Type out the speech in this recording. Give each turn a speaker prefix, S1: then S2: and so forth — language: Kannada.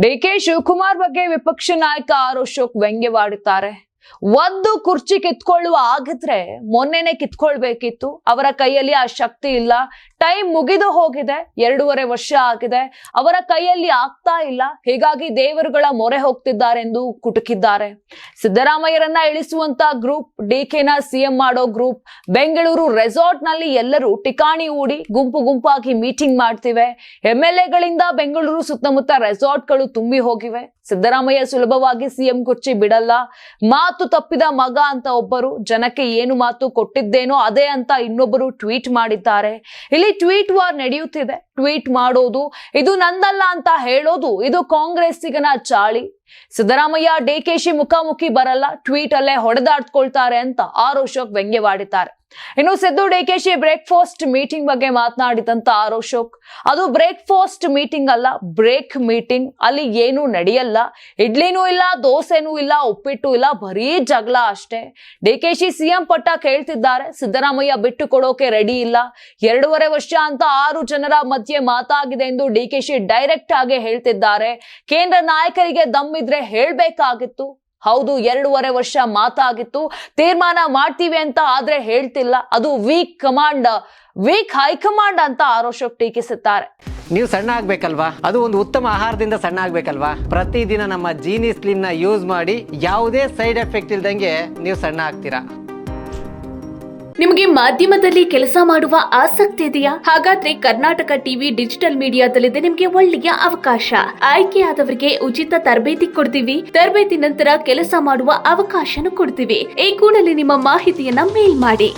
S1: ಡಿಕೆ ಶಿವಕುಮಾರ್ ಬಗ್ಗೆ ವಿಪಕ್ಷ ನಾಯಕ ಆರ್ ಅಶೋಕ್ ವ್ಯಂಗ್ಯವಾಡುತ್ತಾರೆ. ಒಂದು ಕುರ್ಚಿ ಕಿತ್ಕೊಳ್ಳುವ ಆಗಿದ್ರೆ ಮೊನ್ನೆನೆ ಕಿತ್ಕೊಳ್ಬೇಕಿತ್ತು. ಅವರ ಕೈಯಲ್ಲಿ ಆ ಶಕ್ತಿ ಇಲ್ಲ. ಟೈಮ್ ಮುಗಿದು ಹೋಗಿದೆ. 2.5 ವರ್ಷ ಆಗಿದೆ. ಅವರ ಕೈಯಲ್ಲಿ ಆಗ್ತಾ ಇಲ್ಲ. ಹೀಗಾಗಿ ದೇವರುಗಳ ಮೊರೆ ಹೋಗ್ತಿದ್ದಾರೆ ಎಂದು ಕುಟುಕಿದ್ದಾರೆ. ಸಿದ್ದರಾಮಯ್ಯರನ್ನ ಇಳಿಸುವಂತ ಗ್ರೂಪ್, ಡಿಕೆನ ಸಿಎಂ ಮಾಡೋ ಗ್ರೂಪ್, ಬೆಂಗಳೂರು ರೆಸಾರ್ಟ್ ನಲ್ಲಿ ಎಲ್ಲರೂ ಠಿಕಾಣಿ ಹೂಡಿ ಗುಂಪು ಗುಂಪಾಗಿ ಮೀಟಿಂಗ್ ಮಾಡ್ತಿವೆ. ಎಂಎಲ್ಎಗಳಿಂದ ಬೆಂಗಳೂರು ಸುತ್ತಮುತ್ತ ರೆಸಾರ್ಟ್ಗಳು ತುಂಬಿ ಹೋಗಿವೆ. ಸಿದ್ದರಾಮಯ್ಯ ಸುಲಭವಾಗಿ ಸಿಎಂ ಕುರ್ಚಿ ಬಿಡಲ್ಲ. ಮಾತು ತಪ್ಪಿದ ಮಗ ಅಂತ ಒಬ್ಬರು, ಜನಕ್ಕೆ ಏನು ಮಾತು ಕೊಟ್ಟಿದ್ದೇನೋ ಅದೇ ಅಂತ ಇನ್ನೊಬ್ಬರು ಟ್ವೀಟ್ ಮಾಡಿದ್ದಾರೆ. ಇಲ್ಲಿ ಟ್ವೀಟ್ ವಾರ್ ನಡೆಯುತ್ತಿದೆ. ಟ್ವೀಟ್ ಮಾಡೋದು, ಇದು ನಂದಲ್ಲ ಅಂತ ಹೇಳೋದು, ಇದು ಕಾಂಗ್ರೆಸ್ಸಿಗನ ಚಾಳಿ. ಸಿದ್ದರಾಮಯ್ಯ ಡಿಕೆಶಿ ಮುಖಾಮುಖಿ ಬರಲ್ಲ, ಟ್ವೀಟ್ ಅಲ್ಲೇ ಹೊಡೆದಾಡ್ಕೊಳ್ತಾರೆ ಅಂತ ಆರ್ ಅಶೋಕ್ ವ್ಯಂಗ್ಯವಾಡಿದ್ದಾರೆ. ಇನ್ನು ಸಿದ್ದು ಡಿಕೆಶಿ ಬ್ರೇಕ್ಫಾಸ್ಟ್ ಮೀಟಿಂಗ್ ಬಗ್ಗೆ ಮಾತನಾಡಿದಂತ ಆರ್ ಅಶೋಕ್, ಅದು ಬ್ರೇಕ್ಫಾಸ್ಟ್ ಮೀಟಿಂಗ್ ಅಲ್ಲ, ಬ್ರೇಕ್ ಮೀಟಿಂಗ್. ಅಲ್ಲಿ ಏನು ನಡೆಯಲ್ಲ. ಇಡ್ಲಿನೂ ಇಲ್ಲ, ದೋಸೆನೂ ಇಲ್ಲ, ಉಪ್ಪಿಟ್ಟು ಇಲ್ಲ, ಬರೀ ಜಗಳ ಅಷ್ಟೇ. ಡಿಕೆಶಿ ಸಿಎಂ ಪಟ್ಟ ಕೇಳ್ತಿದ್ದಾರೆ. ಸಿದ್ದರಾಮಯ್ಯ ಬಿಟ್ಟು ಕೊಡೋಕೆ ರೆಡಿ ಇಲ್ಲ. 2.5 ವರ್ಷ ಅಂತ 6 ಜನರ ಮಧ್ಯೆ ಮಾತಾಗಿದೆ ಎಂದು ಡಿಕೆಶಿ ಡೈರೆಕ್ಟ್ ಆಗಿ ಹೇಳ್ತಿದ್ದಾರೆ. ಕೇಂದ್ರ ನಾಯಕರಿಗೆ ದಮ್ಮಿದ್ರೆ ಹೇಳ್ಬೇಕಾಗಿತ್ತು. ಹೌದು, 2.5 ವರ್ಷ ಮಾತಾಗಿತ್ತು, ತೀರ್ಮಾನ ಮಾಡ್ತೀವಿ ಅಂತ, ಆದ್ರೆ ಹೇಳ್ತಿಲ್ಲ. ಅದು ವೀಕ್ ಹೈಕಮಾಂಡ್ ಅಂತ ಆರ್ ಅಶೋಕ್ ಟೀಕಿಸುತ್ತಾರೆ.
S2: ನೀವು ಸಣ್ಣ ಆಗ್ಬೇಕಲ್ವಾ? ಅದು ಒಂದು ಉತ್ತಮ ಆಹಾರದಿಂದ ಸಣ್ಣ ಆಗ್ಬೇಕಲ್ವಾ? ಪ್ರತಿದಿನ ನಮ್ಮ ಜೀನಿ ಸ್ಲಿಮ್ ನ ಯೂಸ್ ಮಾಡಿ ಯಾವುದೇ ಸೈಡ್ ಎಫೆಕ್ಟ್ ಇಲ್ದಂಗೆ ನೀವು ಸಣ್ಣ ಆಗ್ತೀರಾ.
S3: ನಿಮಗೆ ಮಾಧ್ಯಮದಲ್ಲಿ ಕೆಲಸ ಮಾಡುವ ಆಸಕ್ತಿ ಇದೆಯಾ? ಹಾಗಾದ್ರೆ ಕರ್ನಾಟಕ ಟಿವಿ ಡಿಜಿಟಲ್ ಮೀಡಿಯಾದಲ್ಲಿದೆ ನಿಮಗೆ ಒಳ್ಳೆಯ ಅವಕಾಶ. ಆಯ್ಕೆಯಾದವರಿಗೆ ಉಚಿತ ತರಬೇತಿ ಕೊಡ್ತೀವಿ. ತರಬೇತಿ ನಂತರ ಕೆಲಸ ಮಾಡುವ ಅವಕಾಶನೂ ಕೊಡ್ತೀವಿ. ಈ ಕೂಡಲೇ ನಿಮ್ಮ ಮಾಹಿತಿಯನ್ನ ಮೇಲ್ ಮಾಡಿ.